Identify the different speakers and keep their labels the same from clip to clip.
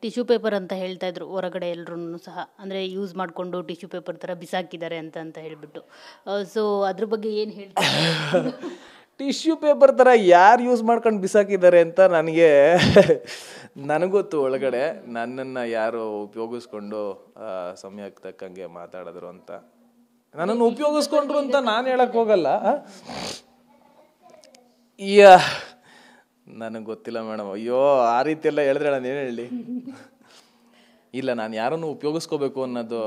Speaker 1: Tissue paper ಅಂತ ಹೇಳ್ತಾ ಇದ್ರು ಹೊರಗಡೆ ಎಲ್ಲರೂ ಸಹ, ಅಂದರೆ ಯೂಸ್ ಮಾಡಿಕೊಂಡು ಟಿಶ್ಯೂ ಪೇಪರ್ ಥರ ಬಿಸಾಕಿದ್ದಾರೆ ಅಂತ ಹೇಳಿಬಿಟ್ಟು. ಸೊ ಅದ್ರ ಬಗ್ಗೆ ಏನು ಹೇಳ್ತಾರೆ?
Speaker 2: ಟಿಶ್ಯೂ ಪೇಪರ್ ಥರ ಯಾರು ಯೂಸ್ ಮಾಡ್ಕೊಂಡು ಬಿಸಾಕಿದ್ದಾರೆ ಅಂತ ನನಗೊತ್ತು. ಒಳಗಡೆ ನನ್ನನ್ನು ಯಾರು ಉಪಯೋಗಿಸ್ಕೊಂಡು ಸಮಯಕ್ಕೆ ತಕ್ಕಂಗೆ ಮಾತಾಡಿದ್ರು ಅಂತ, ನನ್ನನ್ನು ಉಪಯೋಗಿಸ್ಕೊಂಡ್ರು ಅಂತ ನಾನು ಹೇಳಕ್ ಹೋಗಲ್ಲ. ನನಗೆ ಗೊತ್ತಿಲ್ಲ ಮೇಡಮ್. ಅಯ್ಯೋ, ಆ ರೀತಿ ಎಲ್ಲ ಹೇಳಿದ್ರೆ ನಾನು ಏನು ಹೇಳಿ. ಇಲ್ಲ, ನಾನು ಯಾರನ್ನು ಉಪಯೋಗಿಸ್ಕೋಬೇಕು ಅನ್ನೋದು.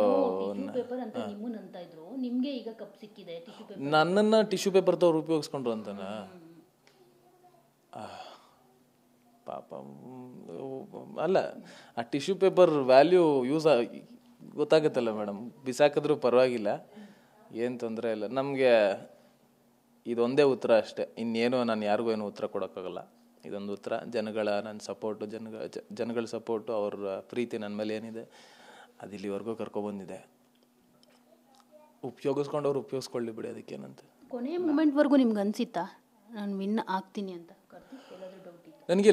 Speaker 2: ನನ್ನನ್ನು ಟಿಶ್ಯೂ ಪೇಪರ್ ತವ್ರು ಉಪಯೋಗಿಸ್ಕೊಂಡ್ರು ಅಂತನ ಪಾಪ. ಅಲ್ಲ, ಆ ಟಿಶ್ಯೂ ಪೇಪರ್ ವ್ಯಾಲ್ಯೂ ಗೊತ್ತಾಗುತ್ತಲ್ಲ ಮೇಡಮ್. ಬಿಸಾಕಿದ್ರೂ ಪರವಾಗಿಲ್ಲ, ಏನು ತೊಂದರೆ ಇಲ್ಲ. ನಮಗೆ ಇದೊಂದೇ ಉತ್ತರ ಅಷ್ಟೇ, ಇನ್ನೇನು ನಾನು ಯಾರಿಗೂ ಏನು ಉತ್ತರ ಕೊಡೋಕ್ಕಾಗಲ್ಲ. ಇದೊಂದು ಉತ್ತರ. ನನ್ನ ಸಪೋರ್ಟು, ಜನಗಳ ಸಪೋರ್ಟು, ಅವ್ರ ಪ್ರೀತಿ ನನ್ನ ಮೇಲೆ ಏನಿದೆ ಅದು ಇಲ್ಲಿವರೆಗೂ ಕರ್ಕೊಬಂದಿದೆ. ಉಪಯೋಗಿಸ್ಕೊಂಡವ್ರು ಉಪಯೋಗಿಸ್ಕೊಳ್ಳಿ ಬಿಡಿ, ಅದಕ್ಕೇನಂತ.
Speaker 1: ಕೊನೆಯ ಮೂಮೆಂಟ್ವರೆಗೂ ನಿಮ್ಗೆ ಅನಿಸಿತ್ತಾ ನಾನು ವಿನ್ ಆಗ್ತೀನಿ ಅಂತ?
Speaker 2: ನನಗೆ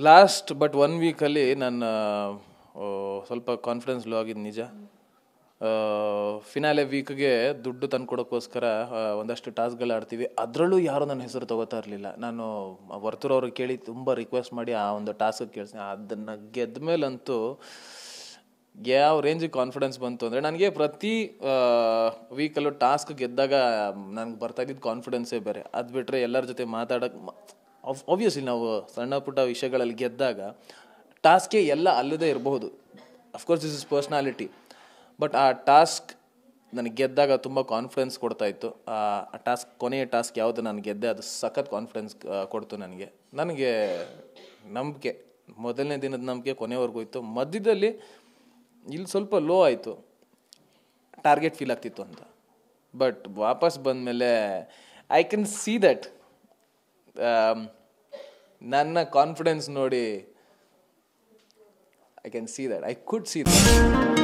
Speaker 2: ಲಾಸ್ಟ್ 1 ವೀಕಲ್ಲಿ ನಾನು ಸ್ವಲ್ಪ ಕಾನ್ಫಿಡೆನ್ಸ್ ಲೋ ಆಗಿದ್ದು ನಿಜ. ಫಿನಾಲೆ ವೀಕ್ಗೆ ದುಡ್ಡು ತಂದ್ಕೊಡೋಕ್ಕೋಸ್ಕರ ಒಂದಷ್ಟು ಟಾಸ್ಕ್ಗಳು ಆಡ್ತೀವಿ. ಅದರಲ್ಲೂ ಯಾರೂ ನನ್ನ ಹೆಸರು ತೊಗೋತಾ ಇರಲಿಲ್ಲ. ನಾನು ವರ್ತೂರವ್ರಿಗೆ ಕೇಳಿ ತುಂಬ ರಿಕ್ವೆಸ್ಟ್ ಮಾಡಿ ಆ ಒಂದು ಟಾಸ್ಕ್ ಕೇಳಿಸ್ತೀನಿ. ಅದನ್ನು ಗೆದ್ದ ಮೇಲಂತೂ ಯಾವ ರೇಂಜಿಗೆ ಕಾನ್ಫಿಡೆನ್ಸ್ ಬಂತು ಅಂದರೆ, ನನಗೆ ಪ್ರತಿ ವೀಕಲ್ಲೂ ಟಾಸ್ಕ್ ಗೆದ್ದಾಗ ನನಗೆ ಬರ್ತಾಯಿದ್ದಿದ್ದು ಕಾನ್ಫಿಡೆನ್ಸೇ ಬೇರೆ. ಅದು ಬಿಟ್ಟರೆ ಎಲ್ಲರ ಜೊತೆ ಮಾತಾಡೋಕ್ಕೆ ಆಬ್ವಿಯಸ್ಲಿ ನಾವು ಸಣ್ಣ ಪುಟ್ಟ ವಿಷಯಗಳಲ್ಲಿ ಗೆದ್ದಾಗ ಟಾಸ್ಕೇ ಎಲ್ಲ ಅಲ್ಲದೇ ಇರಬಹುದು. Of course this is personality. But ಆ ಟಾಸ್ಕ್ ನನಗೆ ಗೆದ್ದಾಗ ತುಂಬ ಕಾನ್ಫಿಡೆನ್ಸ್ ಕೊಡ್ತಾಯಿತ್ತು. ಆ ಕೊನೆಯ ಟಾಸ್ಕ್ ಯಾವುದು ನಾನು ಗೆದ್ದೆ, ಅದು ಸಖತ್ ಕಾನ್ಫಿಡೆನ್ಸ್ ಕೊಡ್ತು ನನಗೆ. ನಂಬಿಕೆ, ಮೊದಲನೇ ದಿನದ ನಂಬಿಕೆ ಕೊನೆವರೆಗೂ ಇತ್ತು. ಮಧ್ಯದಲ್ಲಿ ಇಲ್ಲಿ ಸ್ವಲ್ಪ ಲೋ ಆಯಿತು, ಟಾರ್ಗೆಟ್ ಫೀಲ್ ಆಗ್ತಿತ್ತು ಅಂತ. ಬಟ್ ವಾಪಸ್ ಬಂದಮೇಲೆ ಐ ಕ್ಯಾನ್ ಸಿ ದಟ್ ನನ್ನ ಕಾನ್ಫಿಡೆನ್ಸ್ ನೋಡಿ, I can see that, I could see that.